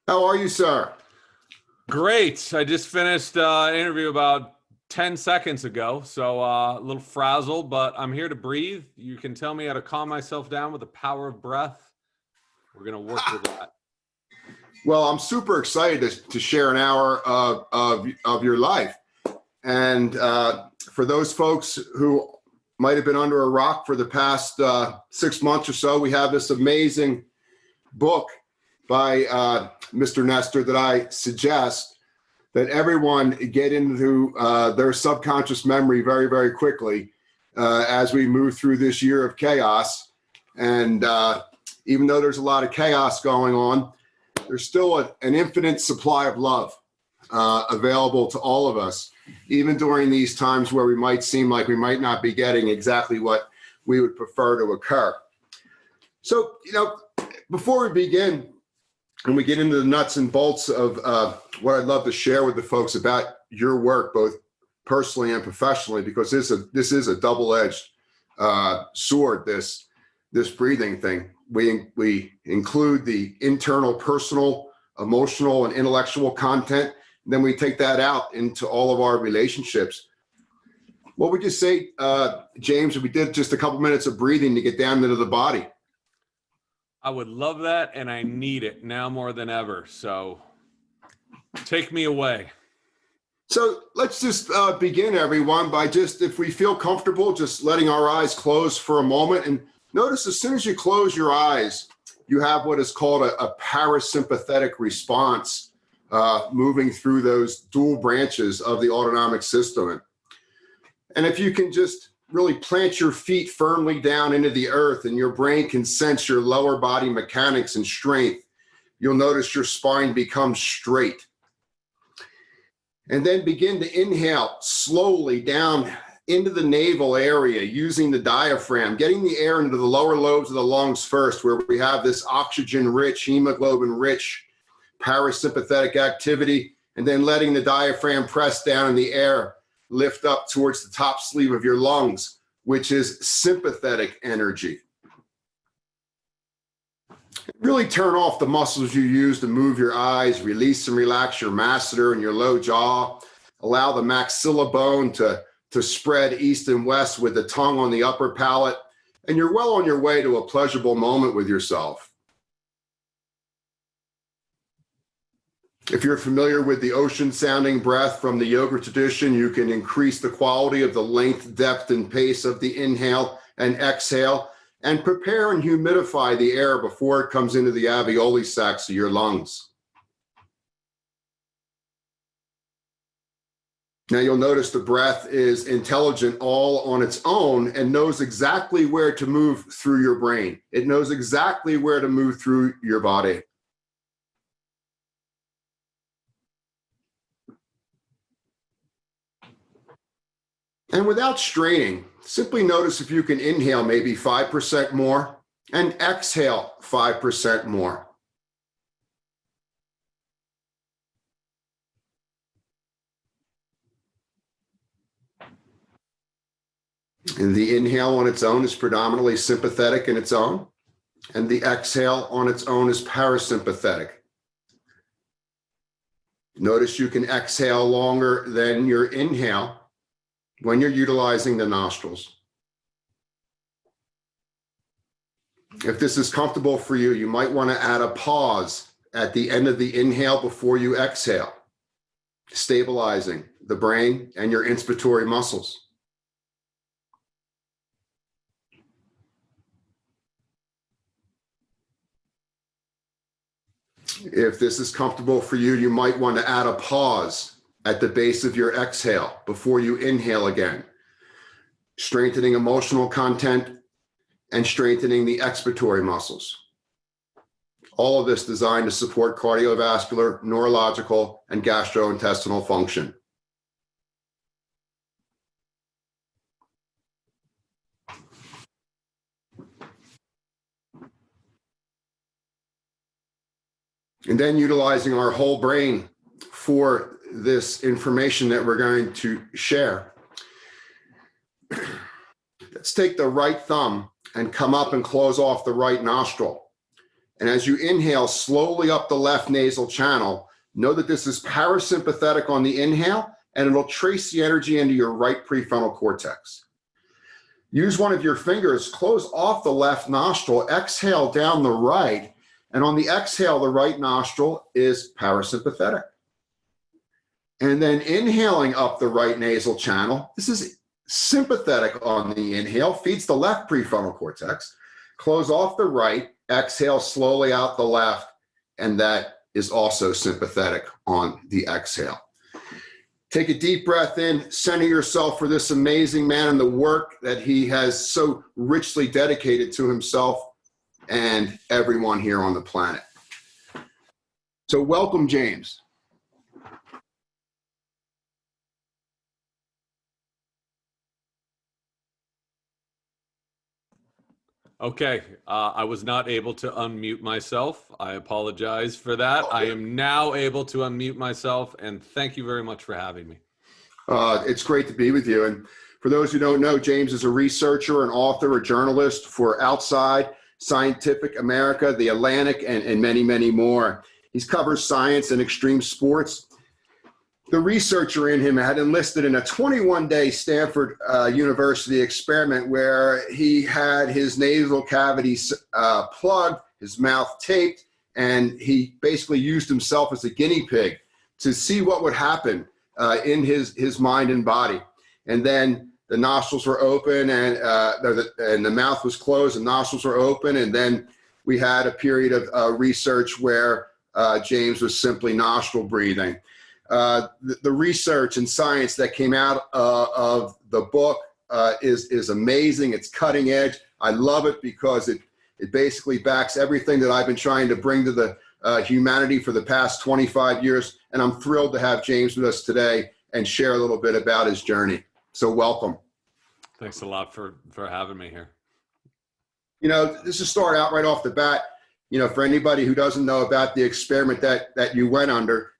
How are you, sir? Great. I just finished an interview about 10 seconds ago, so a little frazzled, but I'm here to breathe. You can tell me how to calm myself down with the power of breath. We're going to work with that. Well, I'm super excited to share an hour of your life. And for those folks who might have been under a rock for the past 6 months or so, we have this amazing book by Mr. Nestor that I suggest that everyone get into their subconscious memory very, very quickly as we move through this year of chaos. And even though there's a lot of chaos going on, there's still an infinite supply of love available to all of us, even during these times where we might seem like we might not be getting exactly what we would prefer to occur. So, before we begin, and we get into the nuts and bolts of what I'd love to share with the folks about your work, both personally and professionally, because this is a double-edged sword, this breathing thing. We include the internal, personal, emotional, and intellectual content, and then we take that out into all of our relationships. What would you say, James, if we did just a couple minutes of breathing to get down into the body? I would love that, and I need it now more than ever. So take me away. So let's just begin, everyone, by just, if we feel comfortable, just letting our eyes close for a moment. And notice as soon as you close your eyes, you have what is called a parasympathetic response moving through those dual branches of the autonomic system. And if you can just really plant your feet firmly down into the earth and your brain can sense your lower body mechanics and strength, you'll notice your spine becomes straight. And then begin to inhale slowly down into the navel area using the diaphragm, getting the air into the lower lobes of the lungs first, where we have this oxygen-rich, hemoglobin-rich parasympathetic activity, and then letting the diaphragm press down in the air, lift up towards the top sleeve of your lungs, which is sympathetic energy. Really turn off the muscles you use to move your eyes, release and relax your masseter and your low jaw. Allow the maxilla bone to spread east and west with the tongue on the upper palate, and you're well on your way to a pleasurable moment with yourself. If you're familiar with the ocean sounding breath from the yoga tradition, you can increase the quality of the length, depth, and pace of the inhale and exhale, and prepare and humidify the air before it comes into the alveoli sacs of your lungs. Now you'll notice the breath is intelligent all on its own and knows exactly where to move through your brain. It knows exactly where to move through your body. And without straining, simply notice if you can inhale maybe 5% more and exhale 5% more. And the inhale on its own is predominantly sympathetic in its own, and the exhale on its own is parasympathetic. Notice you can exhale longer than your inhale when you're utilizing the nostrils. If this is comfortable for you, you might want to add a pause at the end of the inhale before you exhale, stabilizing the brain and your inspiratory muscles. If this is comfortable for you, you might want to add a pause at the base of your exhale before you inhale again, strengthening emotional content and strengthening the expiratory muscles. All of this designed to support cardiovascular, neurological, and gastrointestinal function. And then utilizing our whole brain for this information that we're going to share. Let's take the right thumb and come up and close off the right nostril. And as you inhale slowly up the left nasal channel, know that this is parasympathetic on the inhale, and it'll trace the energy into your right prefrontal cortex. Use one of your fingers, close off the left nostril, exhale down the right, and on the exhale, the right nostril is parasympathetic. And then inhaling up the right nasal channel, this is sympathetic on the inhale, feeds the left prefrontal cortex. Close off the right, exhale slowly out the left, and that is also sympathetic on the exhale. Take a deep breath in, center yourself for this amazing man and the work that he has so richly dedicated to himself and everyone here on the planet. So welcome, James. Okay, I was not able to unmute myself. I apologize for that. I am now able to unmute myself, and thank you very much for having me. It's great to be with you. And for those who don't know, James is a researcher, an author, a journalist for Outside, Scientific America, The Atlantic, and many, many more. He's covered science and extreme sports. The researcher in him had enlisted in a 21-day Stanford University experiment where he had his nasal cavities plugged, his mouth taped, and he basically used himself as a guinea pig to see what would happen in his mind and body. And then the nostrils were open and the mouth was closed, and nostrils were open. And then we had a period of research where James was simply nostril breathing. The research and science that came out of the book is amazing. It's cutting edge. I love it because it basically backs everything that I've been trying to bring to the humanity for the past 25 years. And I'm thrilled to have James with us today and share a little bit about his journey. So welcome. Thanks a lot for having me here. You know, just to start out right off the bat, you know, for anybody who doesn't know about the experiment that you went under,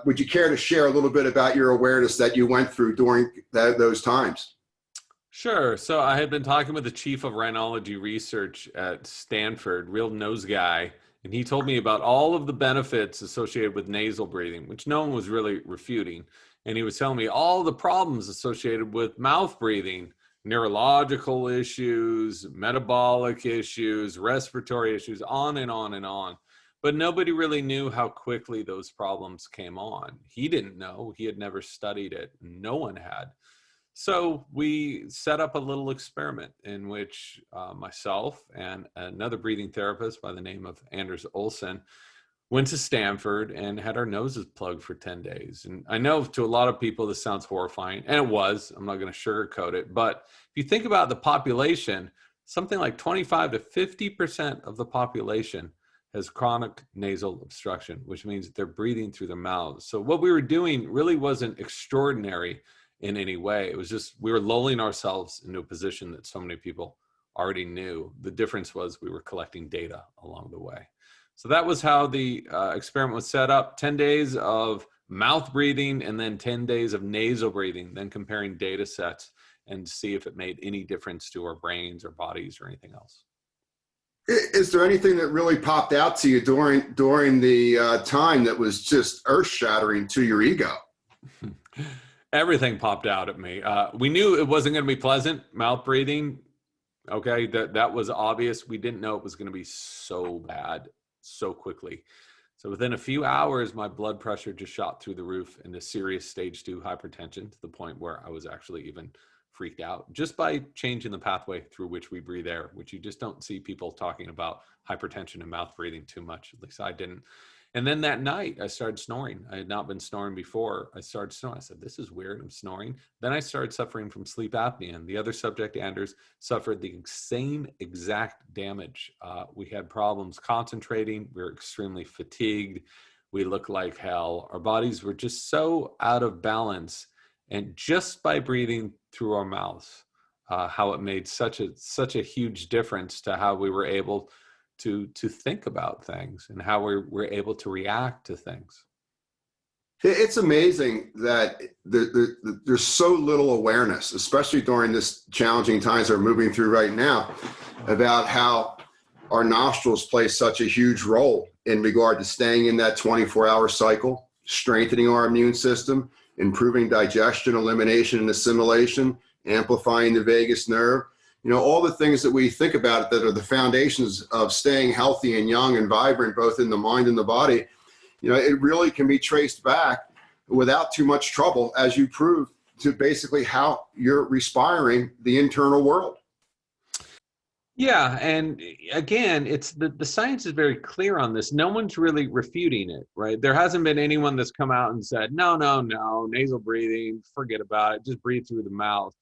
would you care to share a little bit about your awareness that you went through during those times? Sure. So I had been talking with the chief of rhinology research at Stanford, real nose guy, and he told me about all of the benefits associated with nasal breathing, which no one was really refuting. And he was telling me all the problems associated with mouth breathing, neurological issues, metabolic issues, respiratory issues, on and on and on. But nobody really knew how quickly those problems came on. He didn't know. He had never studied it. No one had. So we set up a little experiment in which myself and another breathing therapist by the name of Anders Olsen went to Stanford and had our noses plugged for 10 days. And I know to a lot of people this sounds horrifying, and it was. I'm not going to sugarcoat it. But if you think about the population, something like 25 to 50% of the population has chronic nasal obstruction, which means that they're breathing through their mouths. So what we were doing really wasn't extraordinary in any way. It was just we were lulling ourselves into a position that so many people already knew. The difference was we were collecting data along the way. So that was how the experiment was set up. 10 days of mouth breathing and then 10 days of nasal breathing, then comparing data sets and see if it made any difference to our brains or bodies or anything else. Is there anything that really popped out to you during the time that was just earth-shattering to your ego? Everything popped out at me. We knew it wasn't going to be pleasant, mouth breathing. Okay, that was obvious. We didn't know it was going to be so bad so quickly. So within a few hours, my blood pressure just shot through the roof into serious stage 2 hypertension, to the point where I was actually even freaked out just by changing the pathway through which we breathe air, which you just don't see people talking about hypertension and mouth breathing too much. At least I didn't. And then that night I started snoring. I had not been snoring before. I started snoring. I said, this is weird. I'm snoring. Then I started suffering from sleep apnea. And the other subject, Anders, suffered the same exact damage. We had problems concentrating. We were extremely fatigued. We looked like hell. Our bodies were just so out of balance. And just by breathing through our mouths, how it made such a huge difference to how we were able to think about things and how we're able to react to things. It's amazing that there's so little awareness, especially during this challenging times we're moving through right now, about how our nostrils play such a huge role in regard to staying in that 24-hour cycle, strengthening our immune system, improving digestion, elimination, and assimilation, amplifying the vagus nerve. All the things that we think about that are the foundations of staying healthy and young and vibrant, both in the mind and the body. It really can be traced back without too much trouble, as you proved, to basically how you're respiring the internal world. Yeah, and again, it's the science is very clear on this. No one's really refuting it, right? There hasn't been anyone that's come out and said, no, nasal breathing, forget about it, just breathe through the mouth.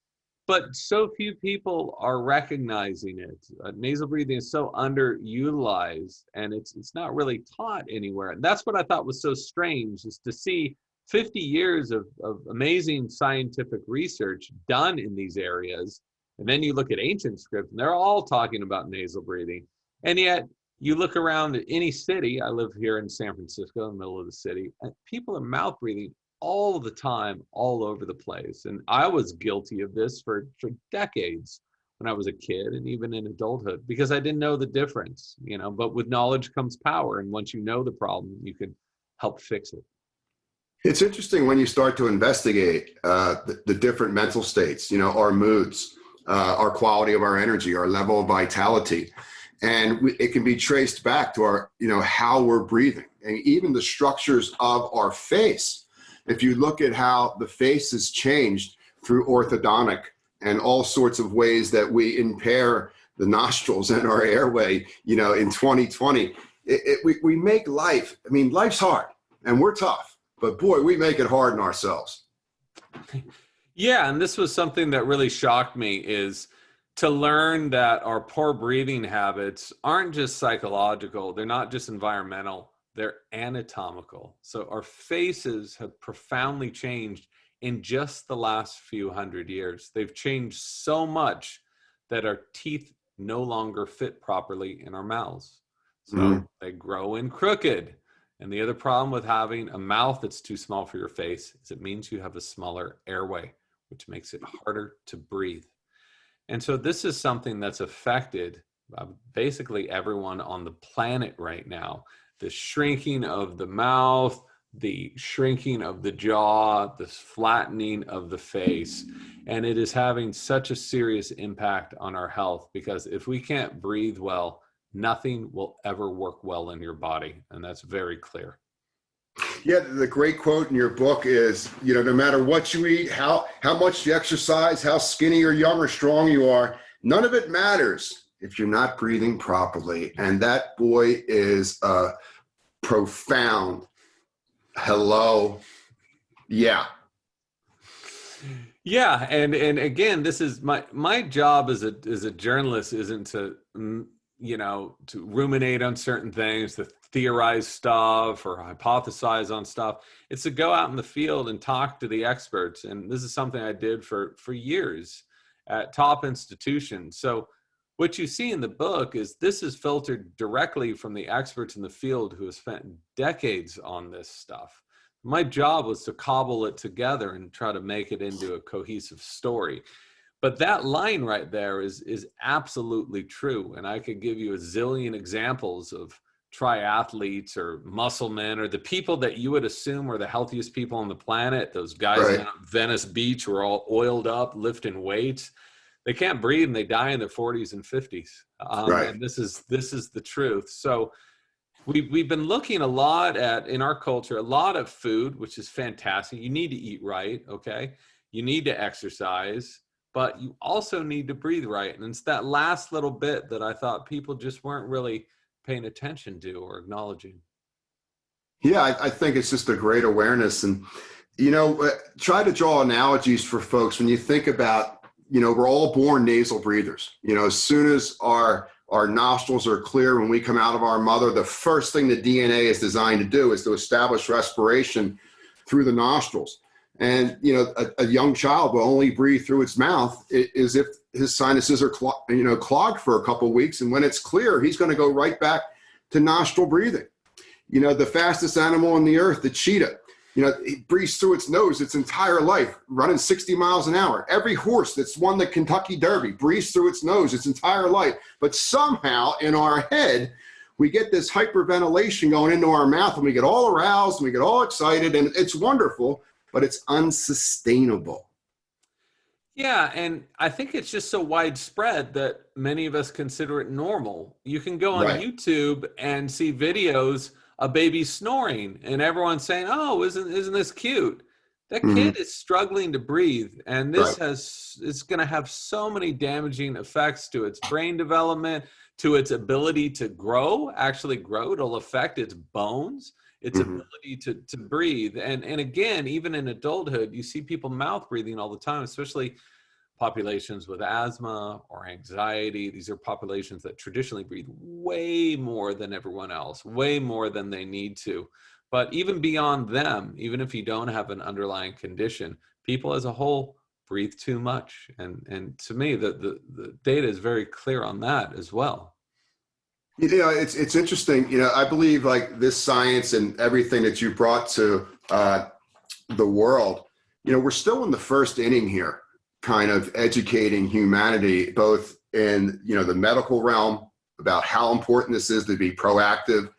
But so few people are recognizing it. Nasal breathing is so underutilized, and it's not really taught anywhere. And that's what I thought was so strange, is to see 50 years of amazing scientific research done in these areas. And then you look at ancient script, and they're all talking about nasal breathing. And yet you look around at any city. I live here in San Francisco, in the middle of the city, and people are mouth breathing all the time, all over the place. And I was guilty of this for decades when I was a kid and even in adulthood, because I didn't know the difference, but with knowledge comes power. And once you know the problem, you can help fix it. It's interesting when you start to investigate the different mental states, our moods, our quality of our energy, our level of vitality. And it can be traced back to our, how we're breathing, and even the structures of our face. If you look at how the face has changed through orthodontic and all sorts of ways that we impair the nostrils and our airway, in 2020, we make life, life's hard and we're tough, but boy, we make it hard on ourselves. Yeah, and this was something that really shocked me, is to learn that our poor breathing habits aren't just psychological, they're not just environmental, they're anatomical. So our faces have profoundly changed in just the last few hundred years. They've changed so much that our teeth no longer fit properly in our mouths. So they grow in crooked. And the other problem with having a mouth that's too small for your face is it means you have a smaller airway, which makes it harder to breathe. And so this is something that's affected basically everyone on the planet right now. The shrinking of the mouth, the shrinking of the jaw, the flattening of the face. And it is having such a serious impact on our health, because if we can't breathe well, nothing will ever work well in your body. And that's very clear. Yeah, the great quote in your book is, no matter what you eat, how much you exercise, how skinny or young or strong you are, none of it matters if you're not breathing properly. And that, boy, is a profound hello. Yeah. Yeah. And again, this is my job as a journalist isn't to, to ruminate on certain things, to theorize stuff or hypothesize on stuff. It's to go out in the field and talk to the experts. And this is something I did for years at top institutions. So what you see in the book is this is filtered directly from the experts in the field who have spent decades on this stuff. My job was to cobble it together and try to make it into a cohesive story. But that line right there is absolutely true. And I could give you a zillion examples of triathletes or muscle men or the people that you would assume are the healthiest people on the planet. Those guys Right. on Venice Beach who are all oiled up, lifting weights. They can't breathe and they die in their 40s and 50s. Right. And this is the truth. So we've been looking a lot at, in our culture, a lot of food, which is fantastic. You need to eat right, okay? You need to exercise, but you also need to breathe right. And it's that last little bit that I thought people just weren't really paying attention to or acknowledging. Yeah, I think it's just a great awareness. And, try to draw analogies for folks when you think about, we're all born nasal breathers. As soon as our nostrils are clear when we come out of our mother, the first thing the DNA is designed to do is to establish respiration through the nostrils. And, a young child will only breathe through its mouth as if his sinuses are clogged for a couple of weeks. And when it's clear, he's going to go right back to nostril breathing. The fastest animal on the earth, the cheetah, it breathes through its nose its entire life, running 60 miles an hour. Every horse that's won the Kentucky Derby breathes through its nose its entire life. But somehow in our head, we get this hyperventilation going into our mouth, and we get all aroused and we get all excited, and it's wonderful, but it's unsustainable. Yeah, and I think it's just so widespread that many of us consider it normal. You can go on Right. YouTube and see videos of babies snoring, and everyone's saying, "Oh, isn't this cute?" That Mhm. kid is struggling to breathe, and Right. it's going to have so many damaging effects to its brain development, to its ability to actually grow. It'll affect its bones, its Mhm. ability to breathe. And again, even in adulthood, you see people mouth breathing all the time, especially populations with asthma or anxiety. These are populations that traditionally breathe way more than everyone else, way more than they need to. But even beyond them, even if you don't have an underlying condition, people as a whole breathe too much. And to me, the data is very clear on that as well. It's interesting. I believe like this science and everything that you brought to the world, we're still in the first inning here, kind of educating humanity, both in, the medical realm about how important this is to be proactive,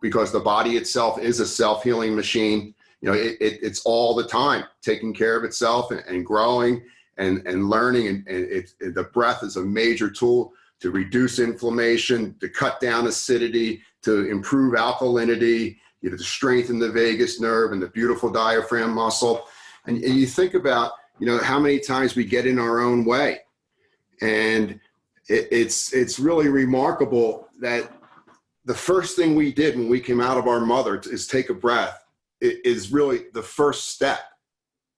because the body itself is a self-healing machine. It's all the time taking care of itself and growing and learning. And the breath is a major tool to reduce inflammation, to cut down acidity, to improve alkalinity, to strengthen the vagus nerve and the beautiful diaphragm muscle. And you think about, how many times we get in our own way. And it's really remarkable that the first thing we did when we came out of our mother is take a breath. It is really the first step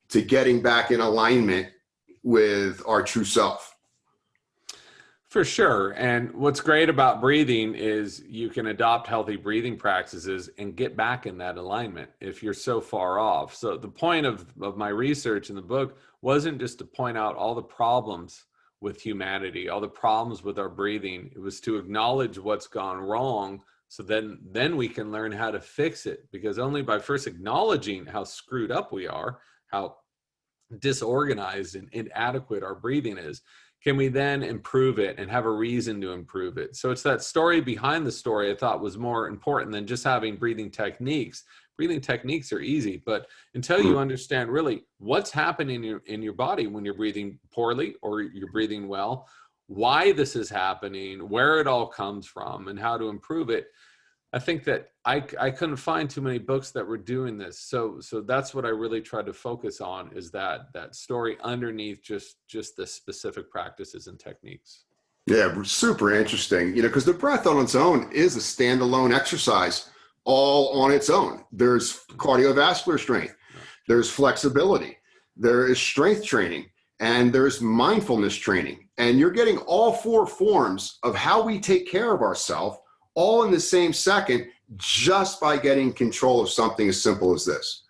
to getting back in alignment with our true self. For sure. And what's great about breathing is you can adopt healthy breathing practices and get back in that alignment if you're so far off. So the point of my research in the book wasn't just to point out all the problems with humanity, all the problems with our breathing. It was to acknowledge what's gone wrong, so then we can learn how to fix it. Because only by first acknowledging how screwed up we are, how disorganized and inadequate our breathing is, can we then improve it and have a reason to improve it. So it's that story behind the story I thought was more important than just having breathing techniques. Breathing techniques are easy, but until you understand really what's happening in your body when you're breathing poorly or you're breathing well, why this is happening, where it all comes from, and how to improve it, I think that I couldn't find too many books that were doing this. So that's what I really tried to focus on, is that story underneath just the specific practices and techniques. Yeah, super interesting, because the breath on its own is a standalone exercise all on its own. There's cardiovascular strength, there's flexibility, there is strength training, and there's mindfulness training. And you're getting all four forms of how we take care of ourselves all in the same second, just by getting control of something as simple as this.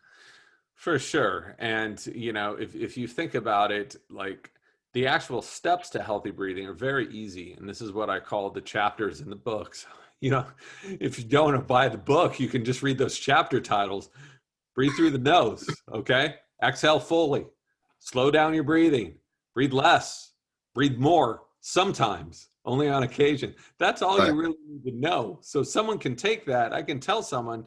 For sure. And, if you think about it, like the actual steps to healthy breathing are very easy. And this is what I call the chapters in the books. If you don't want to buy the book, you can just read those chapter titles. Breathe through the nose. Okay. Exhale fully. Slow down your breathing. Breathe less. Breathe more. Sometimes. Only on occasion. That's all you really need to know. So someone can take that. I can tell someone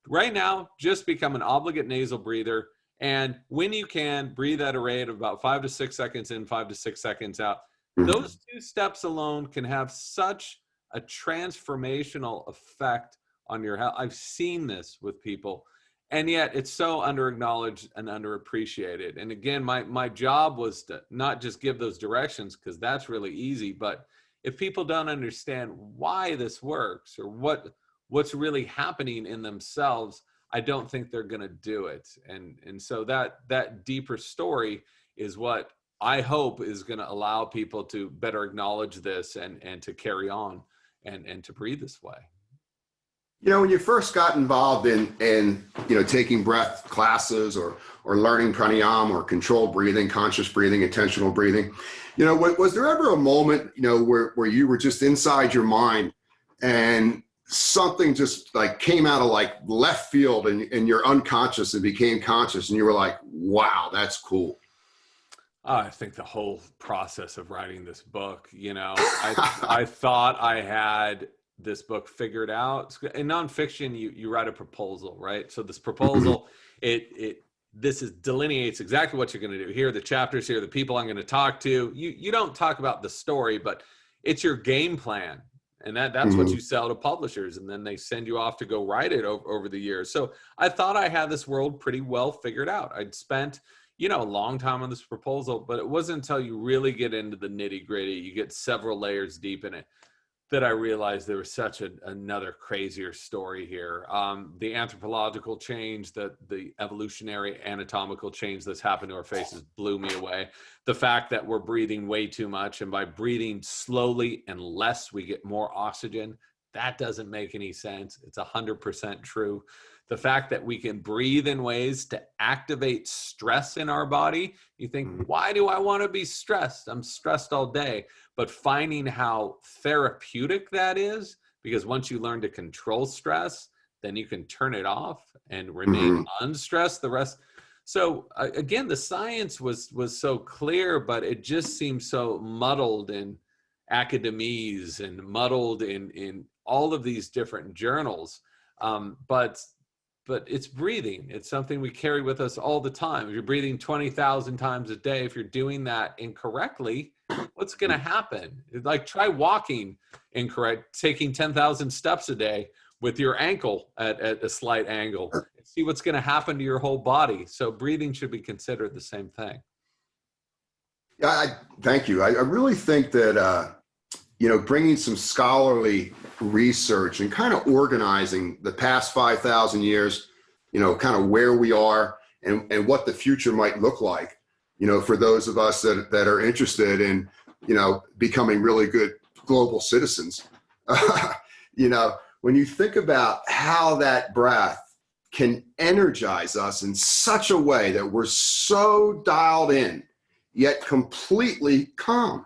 right now, just become an obligate nasal breather. And when you can, breathe at a rate of about 5 to 6 seconds in, 5 to 6 seconds out. Those two steps alone can have such a transformational effect on your health. I've seen this with people, and yet it's so under-acknowledged and underappreciated. And again, my job was to not just give those directions, because that's really easy, but if people don't understand why this works or what's really happening in themselves, I don't think they're going to do it. And so that deeper story is what I hope is going to allow people to better acknowledge this and to carry on and to breathe this way. When you first got involved in taking breath classes or learning pranayama or controlled breathing, conscious breathing, intentional breathing, was there ever a moment, where you were just inside your mind and something just like came out of like left field and you're unconscious and became conscious and you were like, wow, that's cool. I think the whole process of writing this book, I thought I had this book figured out. In nonfiction, you write a proposal, right? So this proposal, this delineates exactly what you're going to do. Here are the chapters, here are the people I'm going to talk to. You don't talk about the story, but it's your game plan. And that's what you sell to publishers. And then they send you off to go write it over the years. So I thought I had this world pretty well figured out. I'd spent a long time on this proposal, but it wasn't until you really get into the nitty gritty, you get several layers deep in it, that I realized there was such another crazier story here. The anthropological change, the evolutionary anatomical change that's happened to our faces blew me away. The fact that we're breathing way too much, and by breathing slowly and less, we get more oxygen. That doesn't make any sense. It's 100% true. The fact that we can breathe in ways to activate stress in our body. You think, why do I want to be stressed? I'm stressed all day. But finding how therapeutic that is, because once you learn to control stress, then you can turn it off and remain unstressed the rest. So again, the science was so clear, but it just seems so muddled in academies and muddled in all of these different journals. But it's breathing. It's something we carry with us all the time. If you're breathing 20,000 times a day, if you're doing that incorrectly, what's going to happen? Like, try walking incorrect, taking 10,000 steps a day with your ankle at a slight angle. See what's going to happen to your whole body. So breathing should be considered the same thing. Yeah, thank you. I really think that, bringing some scholarly research and kind of organizing the past 5,000 years, kind of where we are and what the future might look like, for those of us that are interested in, becoming really good global citizens. When you think about how that breath can energize us in such a way that we're so dialed in, yet completely calm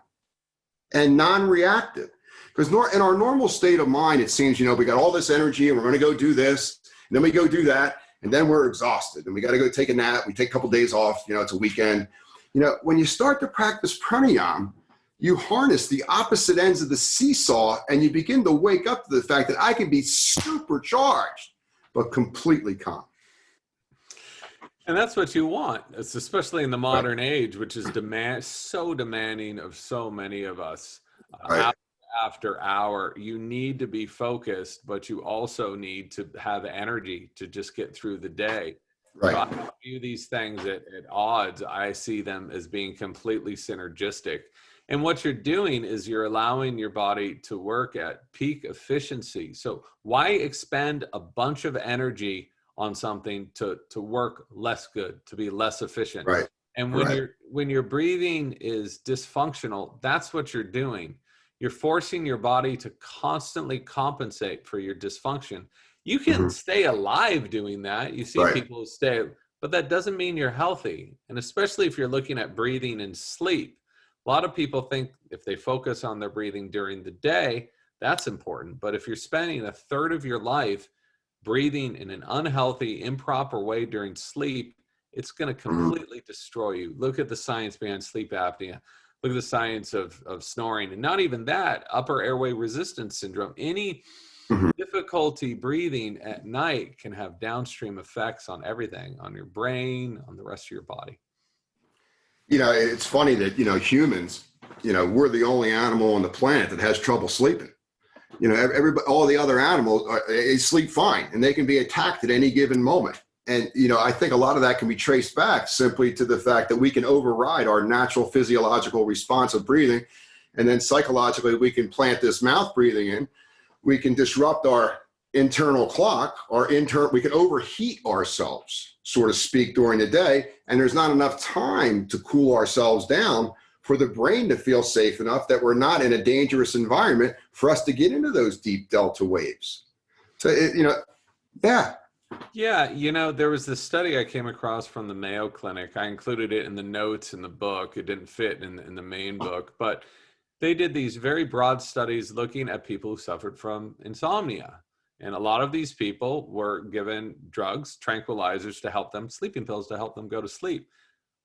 and non-reactive. Because in our normal state of mind, it seems, we got all this energy and we're going to go do this, and then we go do that, and then we're exhausted and we got to go take a nap. We take a couple of days off, it's a weekend. When you start to practice pranayama, you harness the opposite ends of the seesaw and you begin to wake up to the fact that I can be supercharged, but completely calm. And that's what you want. It's especially in the modern age, which is so demanding of so many of us. Hour after hour, you need to be focused, but you also need to have energy to just get through the day. Right. So I don't view these things at odds. I see them as being completely synergistic. And what you're doing is you're allowing your body to work at peak efficiency. So why expend a bunch of energy on something to work less good, to be less efficient? Right. And when your breathing is dysfunctional, that's what you're doing. You're forcing your body to constantly compensate for your dysfunction. You can stay alive doing that. You see people who stay, but that doesn't mean you're healthy. And especially if you're looking at breathing and sleep, a lot of people think if they focus on their breathing during the day, that's important. But if you're spending a third of your life breathing in an unhealthy, improper way during sleep, it's going to completely destroy you. Look at the science behind sleep apnea. Look at the science of snoring. And not even that, upper airway resistance syndrome. Any difficulty breathing at night can have downstream effects on everything, on your brain, on the rest of your body. It's funny that, humans, we're the only animal on the planet that has trouble sleeping. Everybody, all the other animals, they sleep fine and they can be attacked at any given moment. And, I think a lot of that can be traced back simply to the fact that we can override our natural physiological response of breathing. And then psychologically, we can plant this mouth breathing in. We can disrupt our internal clock, we can overheat ourselves, so to speak, during the day. And there's not enough time to cool ourselves down for the brain to feel safe enough that we're not in a dangerous environment for us to get into those deep delta waves. So, Yeah, there was this study I came across from the Mayo Clinic. I included it in the notes in the book. It didn't fit in the main book, but they did these very broad studies looking at people who suffered from insomnia. And a lot of these people were given drugs, tranquilizers to help them, sleeping pills to help them go to sleep.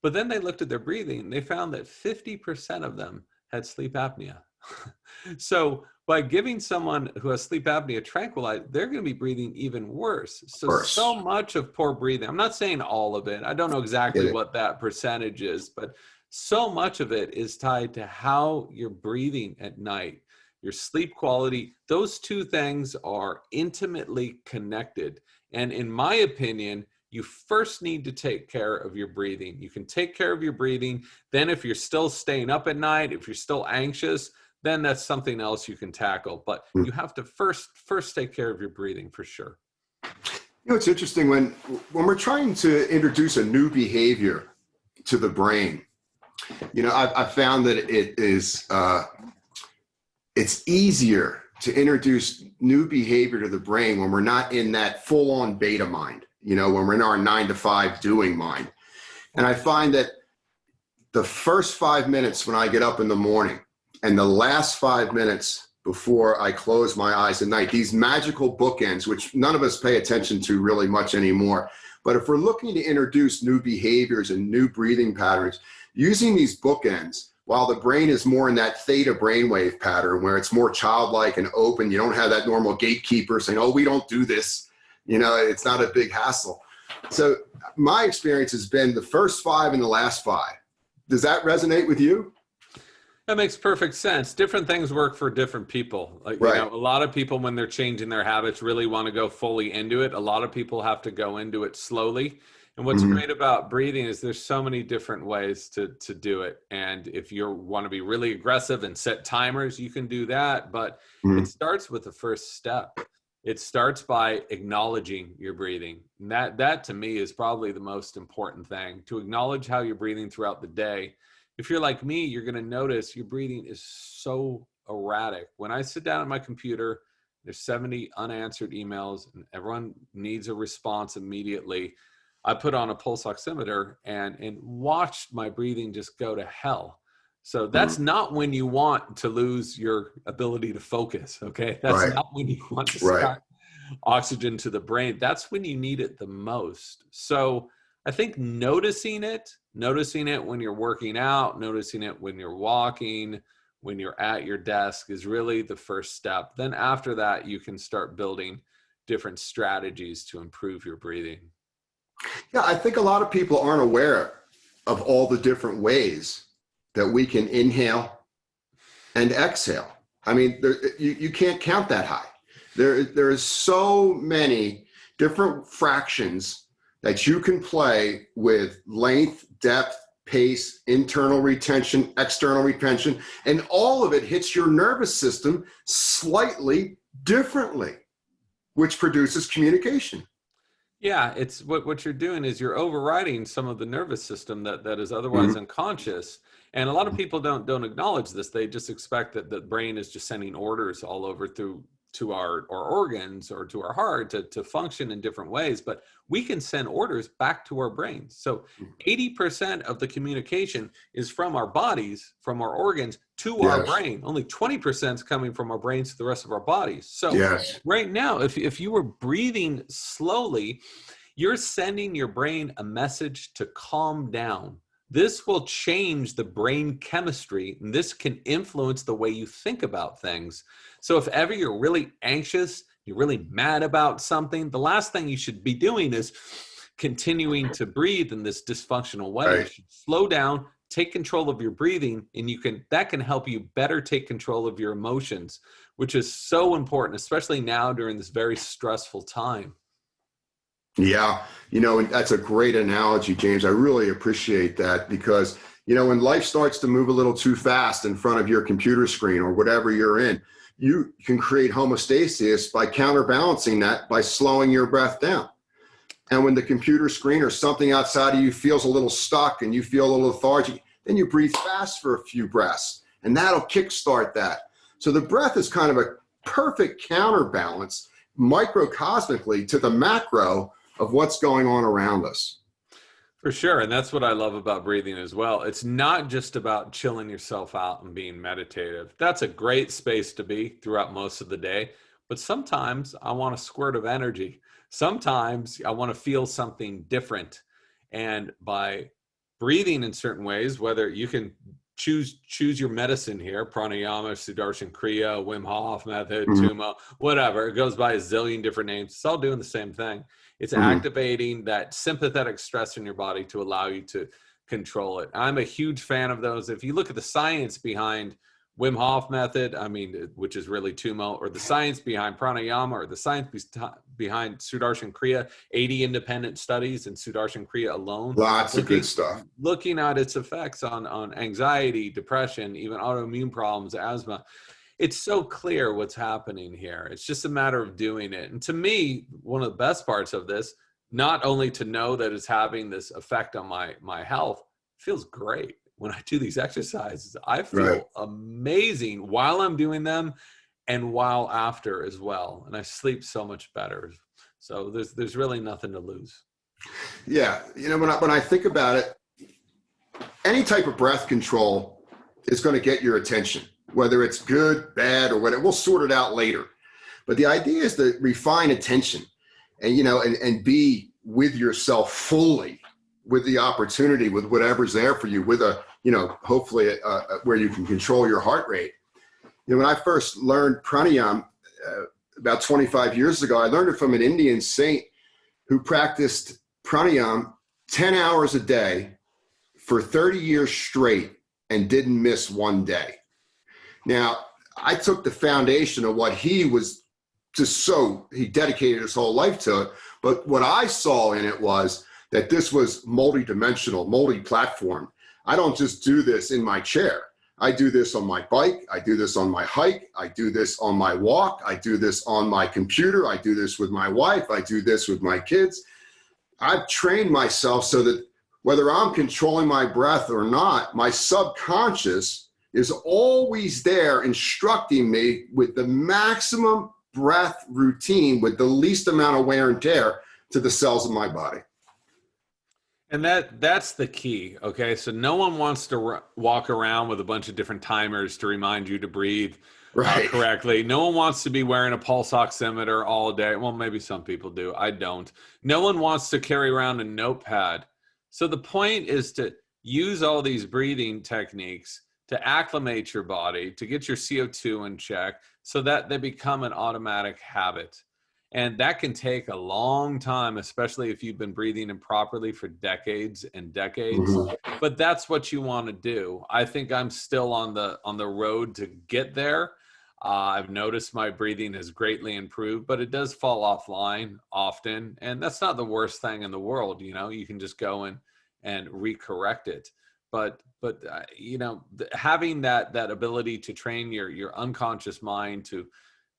But then they looked at their breathing and they found that 50% of them had sleep apnea. So by giving someone who has sleep apnea tranquilize, they're going to be breathing even worse. So much of poor breathing, I'm not saying all of it, I don't know exactly what that percentage is, but so much of it is tied to how you're breathing at night, your sleep quality. Those two things are intimately connected. And in my opinion, you first need to take care of your breathing. You can take care of your breathing. Then if you're still staying up at night, if you're still anxious, then that's something else you can tackle. But you have to first take care of your breathing for sure. You know, it's interesting when we're trying to introduce a new behavior to the brain. You know, I've found that it is it's easier to introduce new behavior to the brain when we're not in that full-on beta mind. You know, when we're in our 9-to-5 doing mind. And I find that the first 5 minutes when I get up in the morning and the last 5 minutes before I close my eyes at night, these magical bookends, which none of us pay attention to really much anymore. But if we're looking to introduce new behaviors and new breathing patterns, using these bookends, while the brain is more in that theta brainwave pattern where it's more childlike and open, you don't have that normal gatekeeper saying, oh, we don't do this. You know, it's not a big hassle. So my experience has been the first 5 and the last 5. Does that resonate with you? That makes perfect sense. Different things work for different people. Like, you know, a lot of people, when they're changing their habits, really want to go fully into it. A lot of people have to go into it slowly. And what's great about breathing is there's so many different ways to do it. And if you want to be really aggressive and set timers, you can do that. But it starts with the first step. It starts by acknowledging your breathing. And that to me is probably the most important thing, to acknowledge how you're breathing throughout the day. If you're like me, you're going to notice your breathing is so erratic. When I sit down at my computer, there's 70 unanswered emails and everyone needs a response immediately. I put on a pulse oximeter and watched my breathing just go to hell. So that's not when you want to lose your ability to focus, okay? That's not when you want to start oxygen to the brain. That's when you need it the most. So I think noticing it when you're working out, noticing it when you're walking, when you're at your desk is really the first step. Then after that, you can start building different strategies to improve your breathing. Yeah, I think a lot of people aren't aware of all the different ways that we can inhale and exhale. I mean, you can't count that high. There is so many different fractions that you can play with: length, depth, pace, internal retention, external retention, and all of it hits your nervous system slightly differently, which produces communication. Yeah, it's what you're doing is you're overriding some of the nervous system that is otherwise unconscious. And a lot of people don't acknowledge this. They just expect that the brain is just sending orders all over to our organs or to our heart to function in different ways. But we can send orders back to our brains. So 80% of the communication is from our bodies, from our organs to our brain. Only 20% is coming from our brains to the rest of our bodies. So right now, if you were breathing slowly, you're sending your brain a message to calm down. This will change the brain chemistry, and this can influence the way you think about things. So if ever you're really anxious, you're really mad about something, the last thing you should be doing is continuing to breathe in this dysfunctional way. You should slow down, take control of your breathing, and that can help you better take control of your emotions, which is so important, especially now during this very stressful time. Yeah, you know, and that's a great analogy, James. I really appreciate that because, you know, when life starts to move a little too fast in front of your computer screen or whatever you're in, you can create homeostasis by counterbalancing that by slowing your breath down. And when the computer screen or something outside of you feels a little stuck and you feel a little lethargic, then you breathe fast for a few breaths and that'll kickstart that. So the breath is kind of a perfect counterbalance microcosmically to the macro of what's going on around us. For sure. And that's what I love about breathing as well. It's not just about chilling yourself out and being meditative. That's a great space to be throughout most of the day. But sometimes I want a squirt of energy. Sometimes I want to feel something different. And by breathing in certain ways, whether you can choose your medicine here, pranayama, Sudarshan Kriya, Wim Hof method, Mhm. Tuma, whatever. It goes by a zillion different names. It's all doing the same thing. It's Mhm. activating that sympathetic stress in your body to allow you to control it. I'm a huge fan of those. If you look at the science behind Wim Hof method, I mean, which is really Tumo, or the science behind pranayama, or the science behind Sudarshan Kriya, 80 independent studies in Sudarshan Kriya alone, Lots of good stuff. looking at its effects on anxiety, depression, even autoimmune problems, asthma. It's so clear what's happening here. It's just a matter of doing it. And to me, one of the best parts of this, not only to know that it's having this effect on my health, feels great. When I do these exercises, I Right. feel amazing while I'm doing them and while after as well. And I sleep so much better. So there's really nothing to lose. Yeah. When I think about it, any type of breath control is going to get your attention, whether it's good, bad, or whatever. We'll sort it out later. But the idea is to refine attention and be with yourself fully, with the opportunity, with whatever's there for you, with hopefully where you can control your heart rate. When I first learned pranayama about 25 years ago, I learned it from an Indian saint who practiced pranayama 10 hours a day for 30 years straight and didn't miss one day. Now, I took the foundation of what he was he dedicated his whole life to it. But what I saw in it was that this was multi-dimensional, multi-platform. I don't just do this in my chair. I do this on my bike. I do this on my hike. I do this on my walk. I do this on my computer. I do this with my wife. I do this with my kids. I've trained myself so that whether I'm controlling my breath or not, my subconscious is always there instructing me with the maximum breath routine with the least amount of wear and tear to the cells of my body. And that's the key. Okay. So no one wants to walk around with a bunch of different timers to remind you to breathe Right. correctly. No one wants to be wearing a pulse oximeter all day. Well, maybe some people do. I don't. No one wants to carry around a notepad. So the point is to use all these breathing techniques to acclimate your body, to get your CO2 in check so that they become an automatic habit. And that can take a long time, especially if you've been breathing improperly for decades and decades. Mm-hmm. But that's what you want to do. I think I'm still on the road to get there. I've noticed my breathing has greatly improved, but it does fall offline often. And that's not the worst thing in the world. You can just go and recorrect it. But having that ability to train your unconscious mind to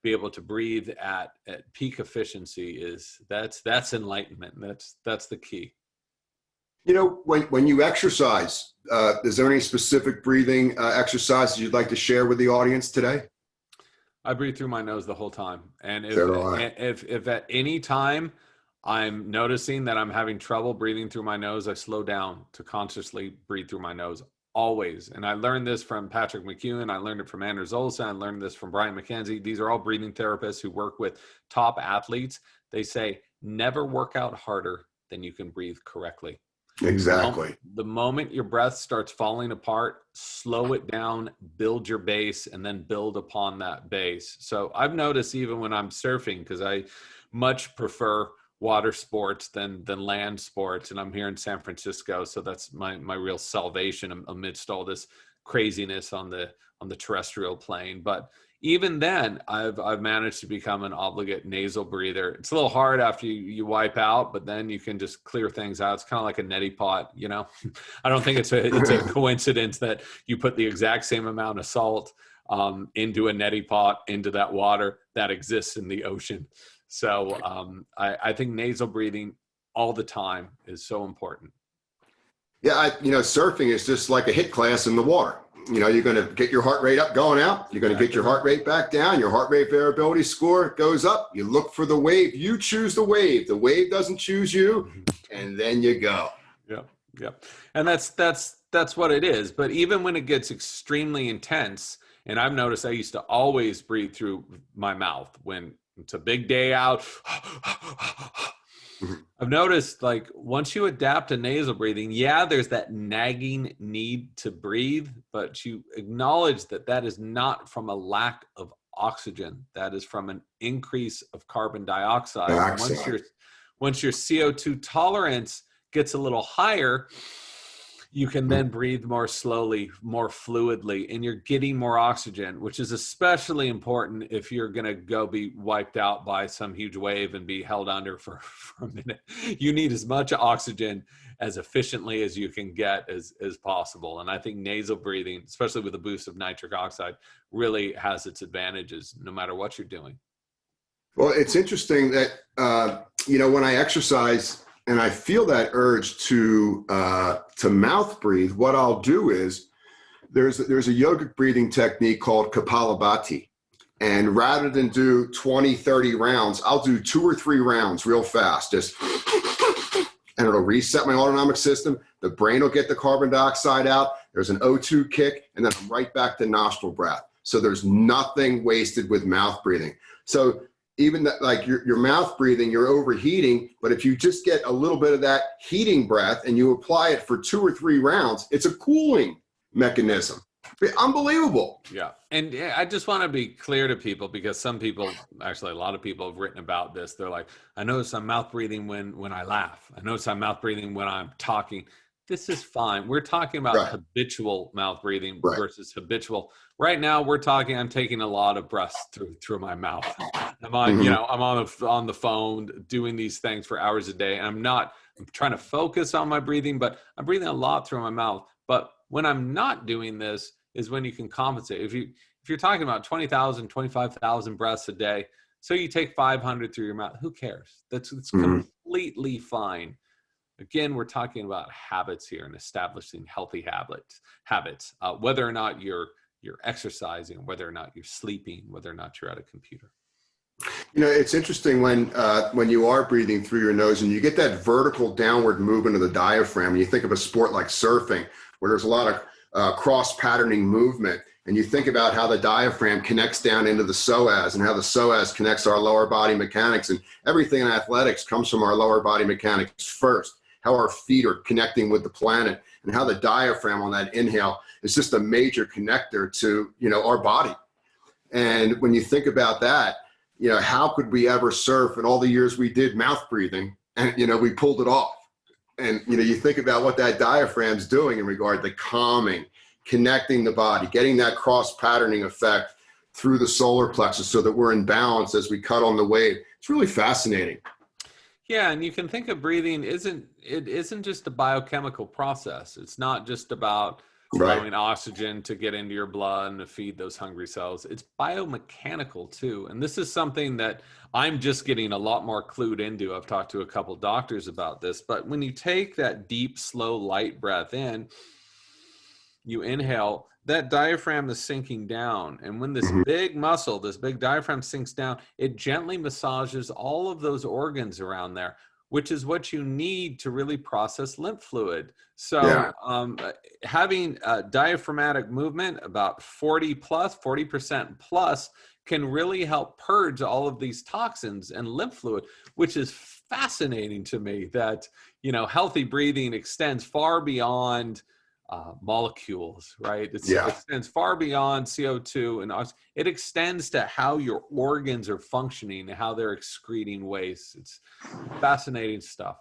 be able to breathe at peak efficiency that's enlightenment. That's the key. When you exercise, is there any specific breathing exercises you'd like to share with the audience today? I breathe through my nose the whole time. And if at any time I'm noticing that I'm having trouble breathing through my nose, I slow down to consciously breathe through my nose always. And I learned this from Patrick McEwen. I learned it from Anders Olsen. I learned this from Brian McKenzie. These are all breathing therapists who work with top athletes. They say, never work out harder than you can breathe correctly. Exactly. The moment your breath starts falling apart, slow it down, build your base, and then build upon that base. So I've noticed even when I'm surfing, because I much prefer water sports than land sports, and I'm here in San Francisco, so that's my real salvation amidst all this craziness on the terrestrial plane. But even then, I've managed to become an obligate nasal breather. It's a little hard after you wipe out, but then you can just clear things out. It's kind of like a neti pot, I don't think it's a coincidence that you put the exact same amount of salt into a neti pot, into that water that exists in the ocean. So I think nasal breathing all the time is so important. Yeah, surfing is just like a HIIT class in the water. You're going to get your heart rate up going out. You're going to get your heart rate back down. Your heart rate variability score goes up. You look for the wave. You choose the wave. The wave doesn't choose you, and then you go. Yep. And that's what it is. But even when it gets extremely intense, And I've noticed I used to always breathe through my mouth when it's a big day out. I've noticed, like, once you adapt to nasal breathing, yeah, there's that nagging need to breathe, but you acknowledge that that is not from a lack of oxygen. That is from an increase of carbon dioxide. And once your CO2 tolerance gets a little higher, you can then breathe more slowly, more fluidly, and you're getting more oxygen, which is especially important if you're going to go be wiped out by some huge wave and be held under for a minute. You need as much oxygen as efficiently as you can get as possible. And I think nasal breathing, especially with a boost of nitric oxide, really has its advantages no matter what you're doing. Well, it's interesting that, when I exercise and I feel that urge to mouth breathe, what I'll do is there's a yogic breathing technique called Kapalabhati. And rather than do 20, 30 rounds, I'll do 2 or 3 rounds real fast, just, and it'll reset my autonomic system. The brain will get the carbon dioxide out. There's an O2 kick, and then I'm right back to nostril breath. So there's nothing wasted with mouth breathing. So even that, like your mouth breathing, you're overheating, but if you just get a little bit of that heating breath and you apply it for 2 or 3 rounds, it's a cooling mechanism. Unbelievable. Yeah. And I just want to be clear to people, because some people, actually a lot of people have written about this. They're like, I notice I'm mouth breathing when I laugh. I notice I'm mouth breathing when I'm talking. This is fine. We're talking about habitual mouth breathing versus habitual. Right now, I'm taking a lot of breaths through my mouth. I'm on, I'm on the phone doing these things for hours a day. And I'm trying to focus on my breathing, but I'm breathing a lot through my mouth. But when I'm not doing this is when you can compensate. If you're talking about 20,000, 25,000 breaths a day, so you take 500 through your mouth, who cares? It's completely fine. Again, we're talking about habits here and establishing healthy habits, whether or not you're exercising, whether or not you're sleeping, whether or not you're at a computer. It's interesting when you are breathing through your nose and you get that vertical downward movement of the diaphragm, and you think of a sport like surfing, where there's a lot of cross-patterning movement, and you think about how the diaphragm connects down into the psoas and how the psoas connects to our lower body mechanics, and everything in athletics comes from our lower body mechanics first. How our feet are connecting with the planet, and how the diaphragm on that inhale is just a major connector to, our body. And when you think about that, how could we ever surf in all the years we did mouth breathing and, we pulled it off? And, you think about what that diaphragm's doing in regard to calming, connecting the body, getting that cross-patterning effect through the solar plexus so that we're in balance as we cut on the wave. It's really fascinating. Yeah, and you can think of breathing isn't just a biochemical process. It's not just about allowing oxygen to get into your blood and to feed those hungry cells. It's biomechanical too. And this is something that I'm just getting a lot more clued into. I've talked to a couple doctors about this, but when you take that deep, slow, light breath in, you inhale, that diaphragm is sinking down. And when this big muscle, this big diaphragm sinks down, it gently massages all of those organs around there, which is what you need to really process lymph fluid. So having a diaphragmatic movement, about 40% plus, can really help purge all of these toxins and lymph fluid, which is fascinating to me that, healthy breathing extends far beyond molecules, right? It extends far beyond CO2 and oxygen. It extends to how your organs are functioning and how they're excreting waste. It's fascinating stuff.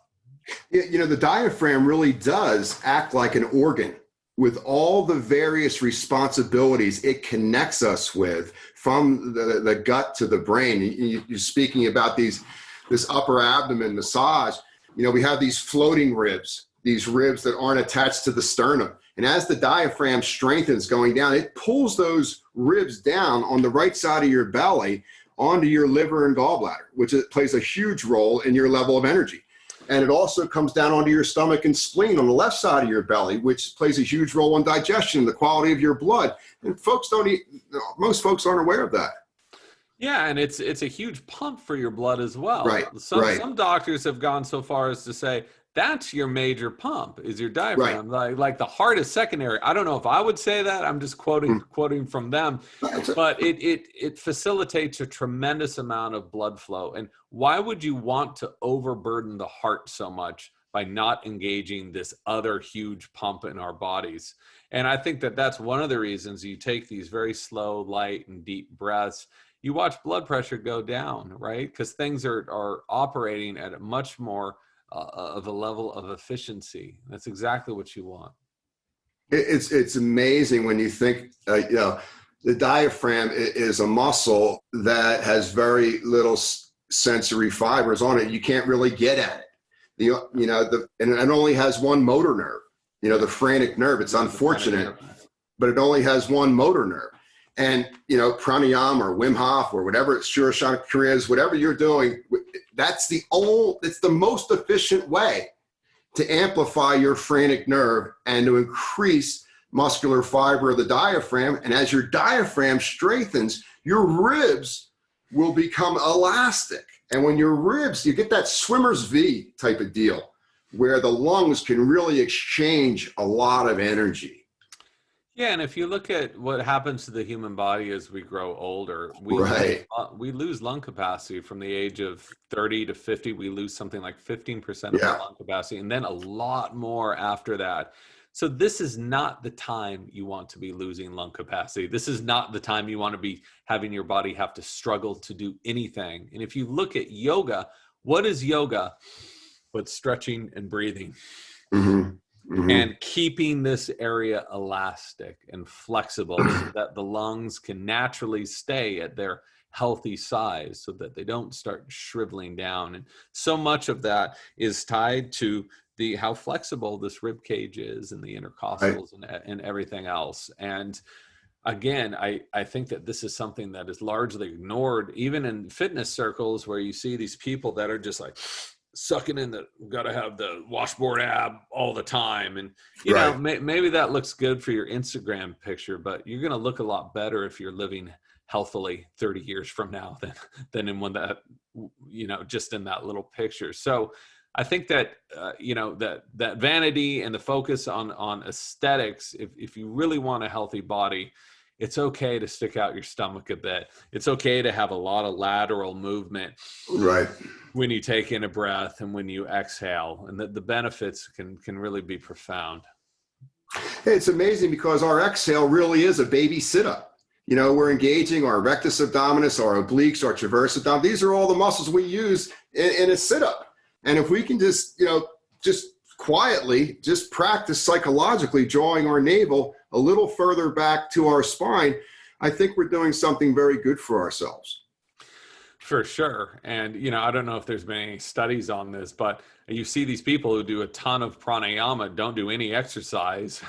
The diaphragm really does act like an organ with all the various responsibilities it connects us with, from the gut to the brain. You're speaking about this upper abdomen massage. We have these floating ribs, these ribs that aren't attached to the sternum. And as the diaphragm strengthens going down, it pulls those ribs down on the right side of your belly onto your liver and gallbladder, which plays a huge role in your level of energy. And it also comes down onto your stomach and spleen on the left side of your belly, which plays a huge role in digestion, the quality of your blood. And most folks aren't aware of that. Yeah, and it's a huge pump for your blood as well. Right. Some doctors have gone so far as to say that's your major pump, is your Right. diaphragm. Like the heart is secondary. I don't know if I would say that. I'm just quoting from them, but it facilitates a tremendous amount of blood flow. And why would you want to overburden the heart so much by not engaging this other huge pump in our bodies? And I think that that's one of the reasons you take these very slow, light, and deep breaths. You watch blood pressure go down, right? Because things are operating at a much more of a level of efficiency. That's exactly what you want. It's amazing when you think, the diaphragm is a muscle that has very little sensory fibers on it. You can't really get at it. And it only has one motor nerve, the phrenic nerve. It's unfortunate, but it only has one motor nerve. And, pranayama or Wim Hof or whatever, Shurasana Kriyas, whatever you're doing, it's the most efficient way to amplify your phrenic nerve and to increase muscular fiber of the diaphragm. And as your diaphragm strengthens, your ribs will become elastic. And when your ribs, you get that swimmer's V type of deal where the lungs can really exchange a lot of energy. Yeah, and if you look at what happens to the human body as we grow older, we lose lung capacity from the age of 30 to 50. We lose something like 15% of our lung capacity, and then a lot more after that. So this is not the time you want to be losing lung capacity. This is not the time you want to be having your body have to struggle to do anything. And if you look at yoga, what is yoga but stretching and breathing? Mm-hmm. Mm-hmm. And keeping this area elastic and flexible so that the lungs can naturally stay at their healthy size so that they don't start shriveling down. And so much of that is tied to how flexible this rib cage is and the intercostals and everything else. And again, I think that this is something that is largely ignored, even in fitness circles where you see these people that are just like sucking in got to have the washboard ab all the time. And, maybe that looks good for your Instagram picture, but you're going to look a lot better if you're living healthily 30 years from now than in one that, just in that little picture. So I think that, that vanity and the focus on aesthetics, if you really want a healthy body, it's okay to stick out your stomach a bit. It's okay to have a lot of lateral movement. Right. When you take in a breath and when you exhale, and the benefits can really be profound. It's amazing because our exhale really is a baby sit-up. We're engaging our rectus abdominis, our obliques, our transverse abdominis. These are all the muscles we use in a sit-up. And if we can just quietly, just practice psychologically drawing our navel a little further back to our spine, I think we're doing something very good for ourselves. For sure. And, I don't know if there's been any studies on this, but you see these people who do a ton of pranayama, don't do any exercise,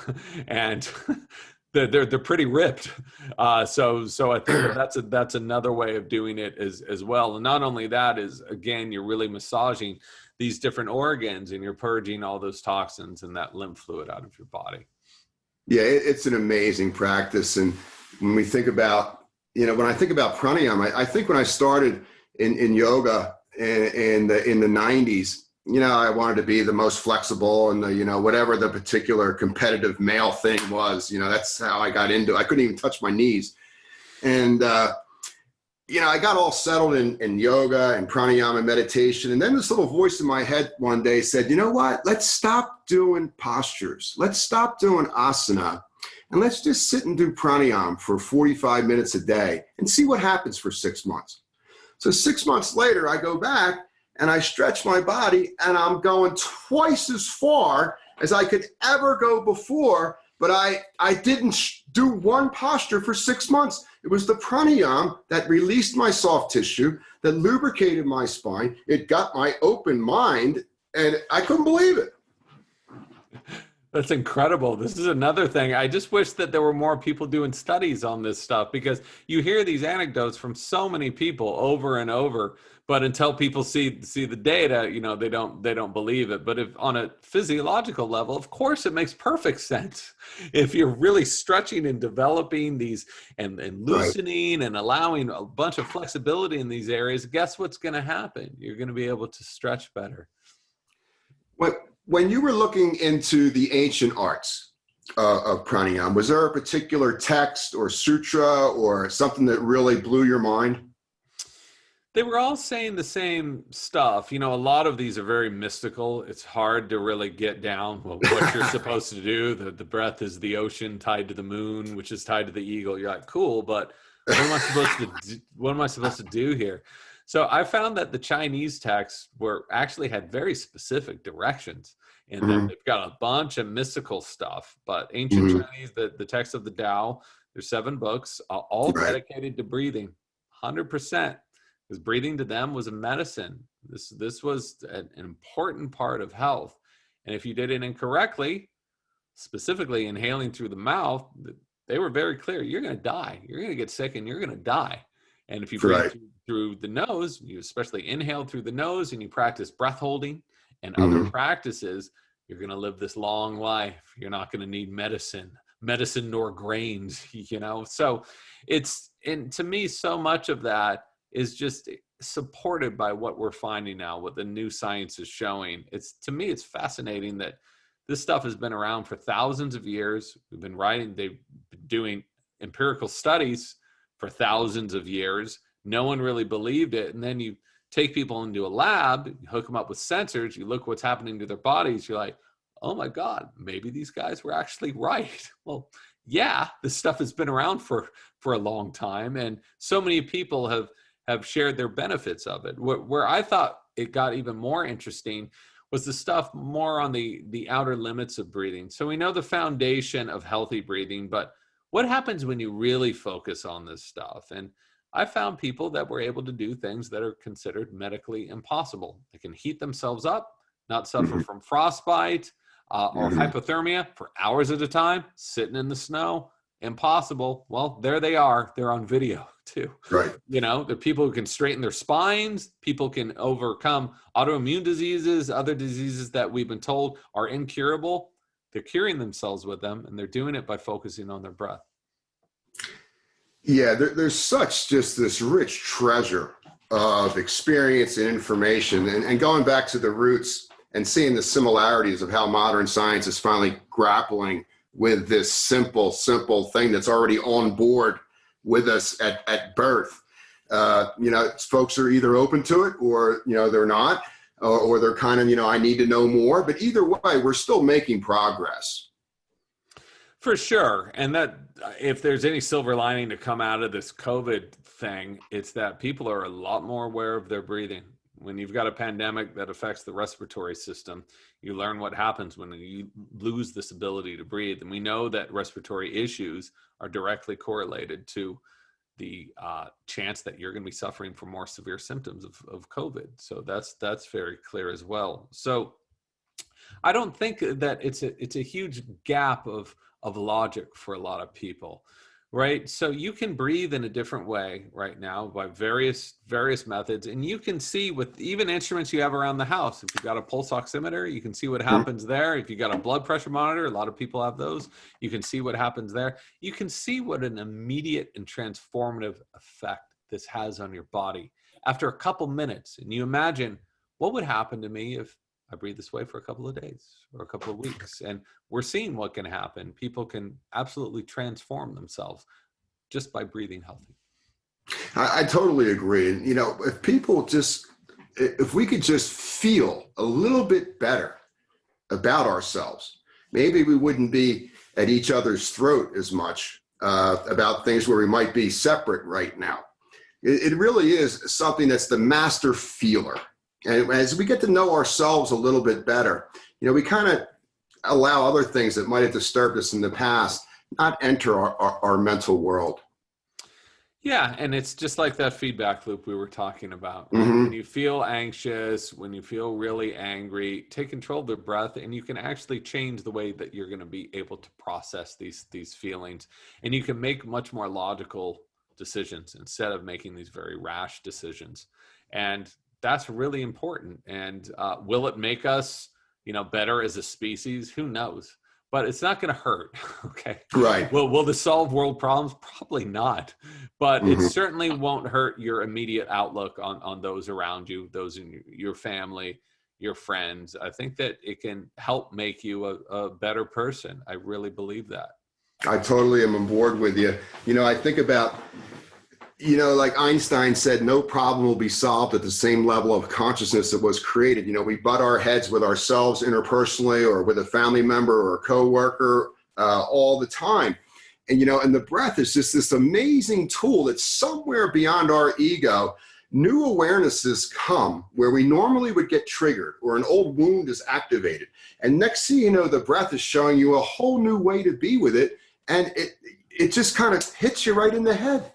and they're pretty ripped. So I think that's another way of doing it as well. And not only that is, again, you're really massaging these different organs and you're purging all those toxins and that lymph fluid out of your body. Yeah, it's an amazing practice. And when we think about, when I think about pranayama, I think when I started in yoga in the 90s, I wanted to be the most flexible and whatever the particular competitive male thing was, that's how I got into it. I couldn't even touch my knees. And, I got all settled in yoga and pranayama meditation. And then this little voice in my head one day said, you know what, let's stop doing postures. Let's stop doing asana. And let's just sit and do pranayama for 45 minutes a day and see what happens for 6 months. So 6 months later, I go back and I stretch my body and I'm going twice as far as I could ever go before, but I didn't do one posture for 6 months. It was the pranayama that released my soft tissue, that lubricated my spine. It got my open mind, and I couldn't believe it. That's incredible. This is another thing. I just wish that there were more people doing studies on this stuff, because you hear these anecdotes from so many people over and over, but until people see the data, they don't believe it. But if on a physiological level, of course, it makes perfect sense. If you're really stretching and developing these and loosening and allowing a bunch of flexibility in these areas, guess what's going to happen? You're going to be able to stretch better. when you were looking into the ancient arts of pranayama, was there a particular text or sutra or something that really blew your mind? They were all saying the same stuff. You know, a lot of these are very mystical. It's hard to really get down what you're supposed to do. The breath is the ocean tied to the moon, which is tied to the eagle. You're like, cool, but what am I supposed to do? What am I supposed to do here? So I found that the Chinese texts were actually had very specific directions in them. Mhm. They've got a bunch of mystical stuff, but ancient Mhm. Chinese, the text of the Tao, there's 7 books, all Right. dedicated to breathing, 100%. Because breathing to them was a medicine. This was an important part of health. And if you did it incorrectly, specifically inhaling through the mouth, they were very clear. You're going to die. You're going to get sick and you're going to die. And if you breathe Right. through the nose, you especially inhale through the nose and you practice breath holding and other Mhm. practices, you're going to live this long life. You're not going to need medicine nor grains, you know? So and to me, so much of that is just supported by what we're finding now, what the new science is showing. To me, it's fascinating that this stuff has been around for thousands of years. They've been doing empirical studies for thousands of years. No one really believed it. And then you take people into a lab, you hook them up with sensors, you look what's happening to their bodies, you're like, oh my God, maybe these guys were actually right. Well, yeah, this stuff has been around for a long time. And so many people have shared their benefits of it. Where I thought it got even more interesting was the stuff more on the outer limits of breathing. So we know the foundation of healthy breathing, but what happens when you really focus on this stuff? And I found people that were able to do things that are considered medically impossible. They can heat themselves up, not suffer Mhm. from frostbite or Mhm. hypothermia for hours at a time, sitting in the snow. Impossible. Well, there they are. They're on video too. Right. You know, the people who can straighten their spines, people can overcome autoimmune diseases, other diseases that we've been told are incurable. They're curing themselves with them, and they're doing it by focusing on their breath. Yeah, there's such just this rich treasure of experience and information. And going back to the roots and seeing the similarities of how modern science is finally grappling with this simple thing that's already on board with us at birth. Folks are either open to it or, they're not, or they're kind of, I need to know more. But either way, we're still making progress. For sure. And that if there's any silver lining to come out of this COVID thing, it's that people are a lot more aware of their breathing. When you've got a pandemic that affects the respiratory system, you learn what happens when you lose this ability to breathe. And we know that respiratory issues are directly correlated to the chance that you're going to be suffering from more severe symptoms of COVID. So that's very clear as well. So I don't think that it's a huge gap of logic for a lot of people, right? So you can breathe in a different way right now by various methods, and you can see with even instruments you have around the house. If you've got a pulse oximeter, you can see what happens there. If you got a blood pressure monitor, a lot of people have those. You can see what happens there. You can see what an immediate and transformative effect this has on your body after a couple minutes. And you imagine what would happen to me if I breathe this way for a couple of days or a couple of weeks. And we're seeing what can happen. People can absolutely transform themselves just by breathing healthy. I totally agree. And, if we could just feel a little bit better about ourselves, maybe we wouldn't be at each other's throat as much about things where we might be separate right now. It really is something that's the master feeler. And as we get to know ourselves a little bit better, we kind of allow other things that might have disturbed us in the past not enter our mental world. Yeah, and it's just like that feedback loop we were talking about. Mm-hmm. When you feel anxious, when you feel really angry, take control of the breath, and you can actually change the way that you're going to be able to process these feelings, and you can make much more logical decisions instead of making these very rash decisions. And that's really important. And will it make us, better as a species? Who knows? But it's not going to hurt. Okay. Right. Will this solve world problems? Probably not. But it Mm-hmm. certainly won't hurt your immediate outlook on those around you, those in your family. your friends. I think that it can help make you a better person. I really believe that. I totally am on board with you. I think about, like Einstein said, no problem will be solved at the same level of consciousness that was created. We butt our heads with ourselves interpersonally or with a family member or a coworker all the time. And the breath is just this amazing tool that's somewhere beyond our ego. New awarenesses come where we normally would get triggered or an old wound is activated. And next thing you know, the breath is showing you a whole new way to be with it. And it just kind of hits you right in the head.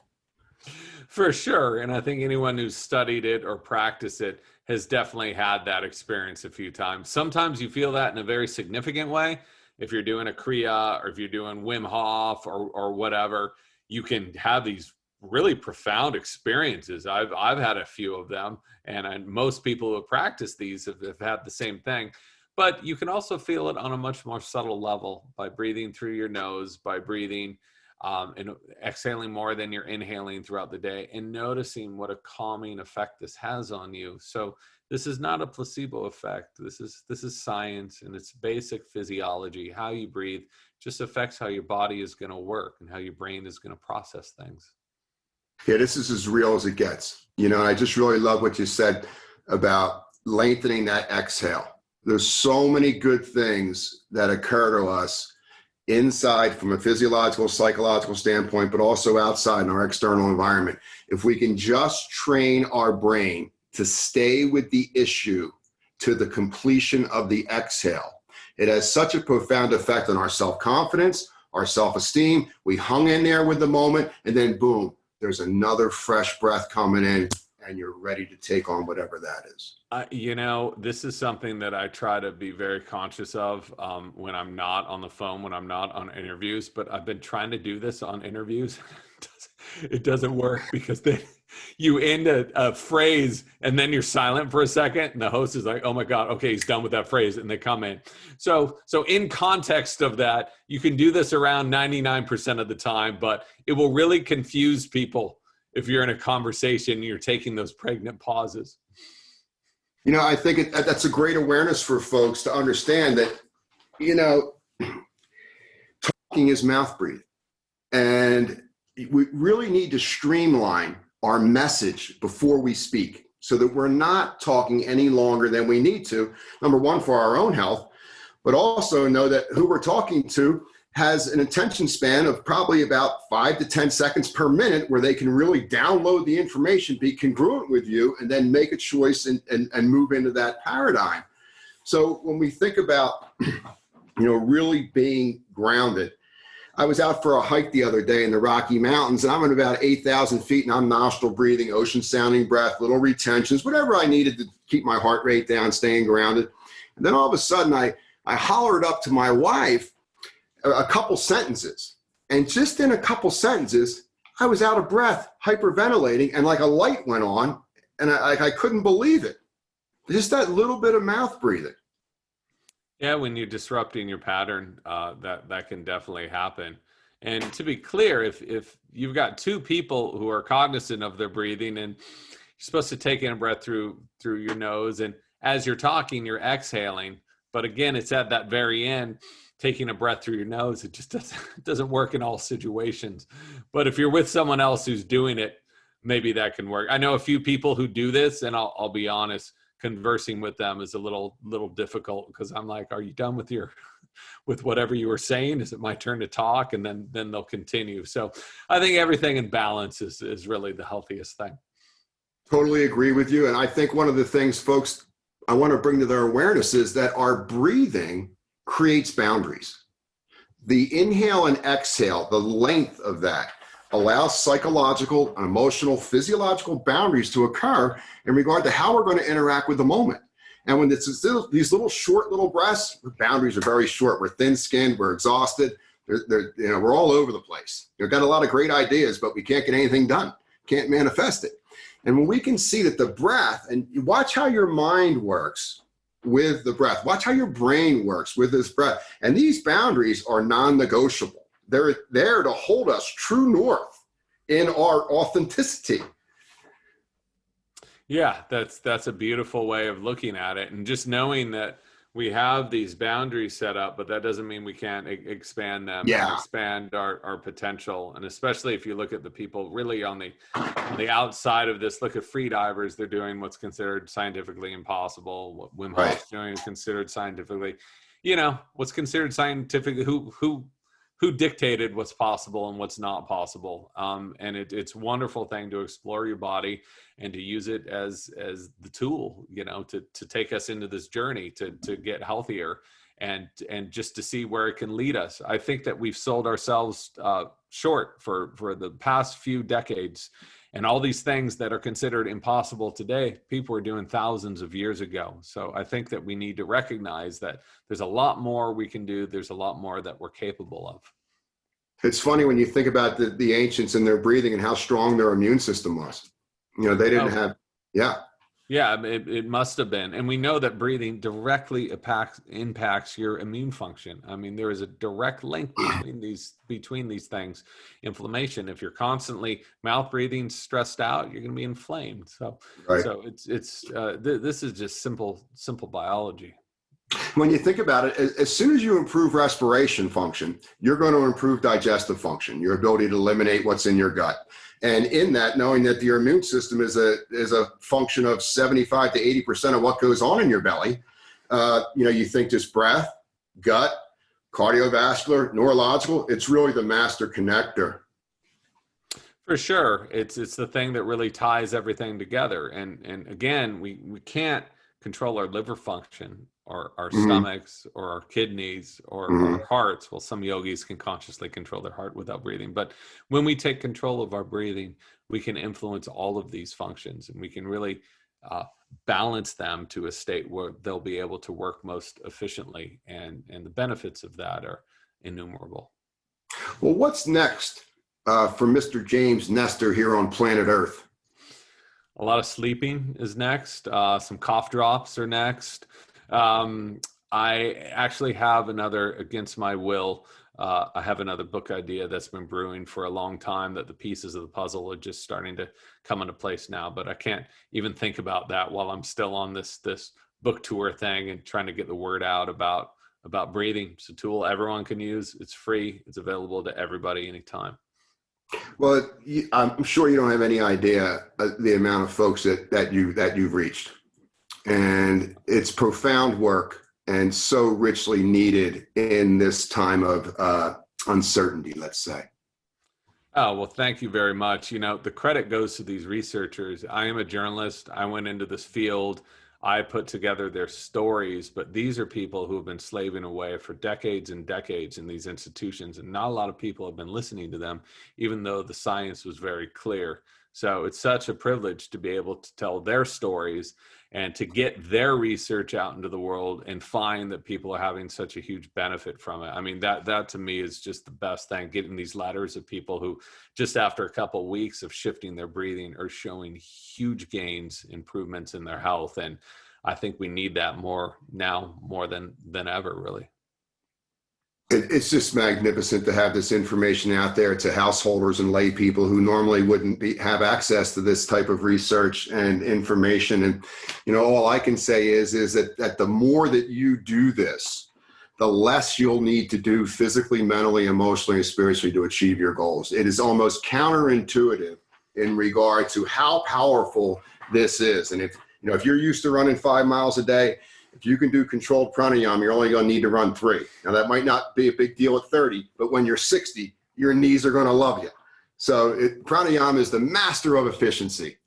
For sure. And I think anyone who's studied it or practiced it has definitely had that experience a few times. Sometimes you feel that in a very significant way. If you're doing a Kriya or if you're doing Wim Hof or whatever, you can have these really profound experiences. I've had a few of them, and most people who have practiced these have had the same thing. But you can also feel it on a much more subtle level by breathing through your nose, by breathing and exhaling more than you're inhaling throughout the day, and noticing what a calming effect this has on you. So this is not a placebo effect. This is science, and it's basic physiology. How you breathe just affects how your body is going to work and how your brain is going to process things. Yeah, this is as real as it gets. I just really love what you said about lengthening that exhale. There's so many good things that occur to us inside from a physiological, psychological standpoint, but also outside in our external environment. If we can just train our brain to stay with the issue to the completion of the exhale, it has such a profound effect on our self-confidence, our self-esteem. We hung in there with the moment, and then boom, there's another fresh breath coming in, and you're ready to take on whatever that is. This is something that I try to be very conscious of when I'm not on the phone, when I'm not on interviews, but I've been trying to do this on interviews. It doesn't work because then you end a phrase and then you're silent for a second and the host is like, oh my God, okay, he's done with that phrase, and they come in. So in context of that, you can do this around 99% of the time, but it will really confuse people if you're in a conversation and you're taking those pregnant pauses. I think that's a great awareness for folks to understand that, talking is mouth breathing. And we really need to streamline our message before we speak so that we're not talking any longer than we need to. Number one, for our own health, but also know that who we're talking to has an attention span of probably about 5 to 10 seconds per minute where they can really download the information, be congruent with you, and then make a choice and move into that paradigm. So when we think about, really being grounded, I was out for a hike the other day in the Rocky Mountains, and I'm at about 8,000 feet, and I'm nostril breathing, ocean sounding breath, little retentions, whatever I needed to keep my heart rate down, staying grounded. And then all of a sudden I hollered up to my wife a couple sentences, and just in a couple sentences, I was out of breath, hyperventilating, and like a light went on, and I couldn't believe it. Just that little bit of mouth breathing. Yeah, when you're disrupting your pattern, that can definitely happen. And to be clear, if you've got two people who are cognizant of their breathing, and you're supposed to take in a breath through your nose, and as you're talking, you're exhaling. But again, it's at that very end, taking a breath through your nose. It just doesn't work in all situations. But if you're with someone else who's doing it, maybe that can work. I know a few people who do this, and I'll be honest, conversing with them is a little difficult because I'm like, are you done with whatever you were saying? Is it my turn to talk? And then they'll continue. So I think everything in balance is really the healthiest thing. Totally agree with you. And I think one of the things folks I want to bring to their awareness is that our breathing creates boundaries. The inhale and exhale, the length of that allows psychological, emotional, physiological boundaries to occur in regard to how we're going to interact with the moment. And when it's these little short little breaths, the boundaries are very short. We're thin-skinned, we're exhausted, we're all over the place. We've got a lot of great ideas, but we can't get anything done, can't manifest it. And when we can see that the breath, and you watch how your mind works with the breath, watch how your brain works with this breath. And these boundaries are non-negotiable. They're there to hold us true north in our authenticity. Yeah, that's a beautiful way of looking at it, and just knowing that we have these boundaries set up, but that doesn't mean we can't expand them and Yeah, expand our potential. And especially if you look at the people really on the outside of this, look at free divers, they're doing what's considered scientifically impossible. What Wim right. Hof's doing is considered scientifically, what's considered scientifically, who dictated what's possible and what's not possible. And it's a wonderful thing to explore your body and to use it as the tool, to take us into this journey to get healthier and just to see where it can lead us. I think that we've sold ourselves short for the past few decades, and all these things that are considered impossible today, people were doing thousands of years ago. So I think that we need to recognize that there's a lot more we can do. There's a lot more that we're capable of. It's funny when you think about the ancients and their breathing and how strong their immune system was. They didn't have, yeah. Yeah, it must have been. And we know that breathing directly impacts your immune function. I mean, there is a direct link between these things. Inflammation, if you're constantly mouth breathing, stressed out, you're going to be inflamed. So, Right. so this is just simple biology. When you think about it, as soon as you improve respiration function, you're going to improve digestive function, your ability to eliminate what's in your gut. And in that, knowing that your immune system is a function of 75 to 80% of what goes on in your belly, you think just breath, gut, cardiovascular, neurological, it's really the master connector. For sure. It's the thing that really ties everything together. And again, we can't control our liver function or our stomachs or our kidneys or our hearts. Well, some yogis can consciously control their heart without breathing. But when we take control of our breathing, we can influence all of these functions, and we can really balance them to a state where they'll be able to work most efficiently. And the benefits of that are innumerable. Well, what's next for Mr. James Nestor here on planet Earth? A lot of sleeping is next. Some cough drops are next. I actually have another, against my will, I have another book idea that's been brewing for a long time, that the pieces of the puzzle are just starting to come into place now. But I can't even think about that while I'm still on this book tour thing and trying to get the word out about breathing. It's a tool everyone can use. It's free. It's available to everybody anytime. Well, I'm sure you don't have any idea the amount of folks that you've reached, and it's profound work and so richly needed in this time of uncertainty, let's say. Oh, well, thank you very much. The credit goes to these researchers. I am a journalist. I went into this field. I put together their stories, but these are people who have been slaving away for decades and decades in these institutions, and not a lot of people have been listening to them, even though the science was very clear. So it's such a privilege to be able to tell their stories and to get their research out into the world and find that people are having such a huge benefit from it. I mean, that to me is just the best thing, getting these letters of people who just after a couple of weeks of shifting their breathing are showing huge gains, improvements in their health. And I think we need that more now, more than ever, really. It's just magnificent to have this information out there to householders and lay people who normally wouldn't have access to this type of research and information. And, all I can say is that the more that you do this, the less you'll need to do physically, mentally, emotionally, and spiritually to achieve your goals. It is almost counterintuitive in regard to how powerful this is. And if you're used to running 5 miles a day, if you can do controlled pranayama, you're only going to need to run 3. Now, that might not be a big deal at 30, but when you're 60, your knees are going to love you. So pranayama is the master of efficiency.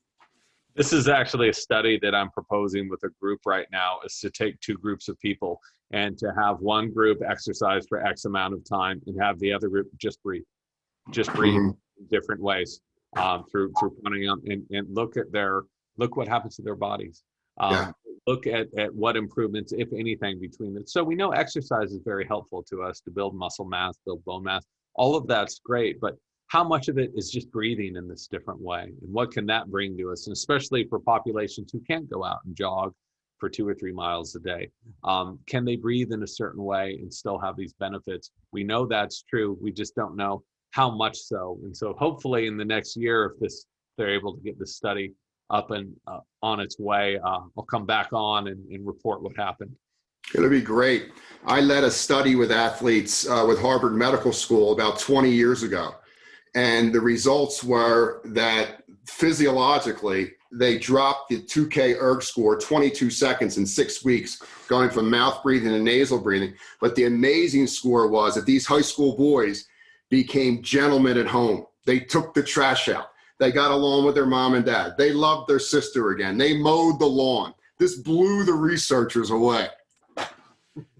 This is actually a study that I'm proposing with a group right now, is to take 2 groups of people and to have one group exercise for X amount of time and have the other group just breathe in different ways through pranayama and look what happens to their bodies. Look at what improvements, if anything, between them. So we know exercise is very helpful to us to build muscle mass, build bone mass. All of that's great, but how much of it is just breathing in this different way? And what can that bring to us? And especially for populations who can't go out and jog for 2 or 3 miles a day. Can they breathe in a certain way and still have these benefits? We know that's true. We just don't know how much so. And so hopefully in the next year, if they're able to get this study up and on its way. I'll come back on and report what happened. It'll be great. I led a study with athletes with Harvard Medical School about 20 years ago. And the results were that physiologically, they dropped the 2K ERG score 22 seconds in 6 weeks, going from mouth breathing to nasal breathing. But the amazing score was that these high school boys became gentlemen at home. They took the trash out. They got along with their mom and dad. They loved their sister again. They mowed the lawn. This blew the researchers away.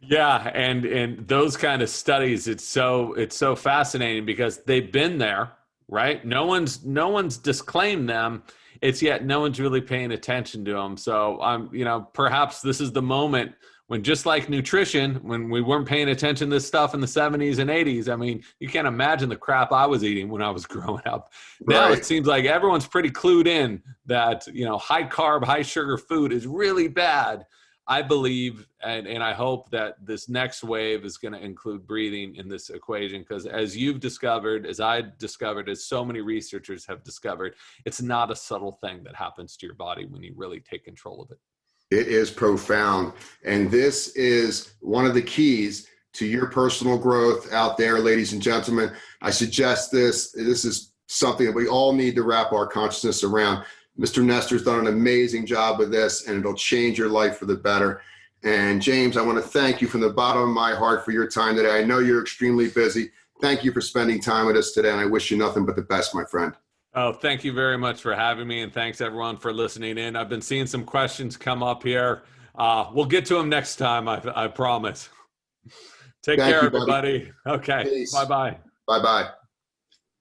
Yeah, and those kind of studies, it's so fascinating because they've been there, right? No one's disclaimed them. It's yet no one's really paying attention to them. So perhaps this is the moment when, just like nutrition, when we weren't paying attention to this stuff in the 70s and 80s. I mean, you can't imagine the crap I was eating when I was growing up. Now Right. it seems like everyone's pretty clued in that, high carb, high sugar food is really bad. I believe and I hope that this next wave is going to include breathing in this equation, because as you've discovered, as I discovered, as so many researchers have discovered, it's not a subtle thing that happens to your body when you really take control of it. It is profound. And this is one of the keys to your personal growth out there, ladies and gentlemen. I suggest this is something that we all need to wrap our consciousness around. Mr. Nestor's done an amazing job with this, and it'll change your life for the better. And James, I want to thank you from the bottom of my heart for your time today. I know you're extremely busy. Thank you for spending time with us today, and I wish you nothing but the best, my friend. Oh, thank you very much for having me, and thanks everyone for listening in. I've been seeing some questions come up here. We'll get to them next time, I promise. Take care, everybody. Okay, bye-bye. Bye-bye.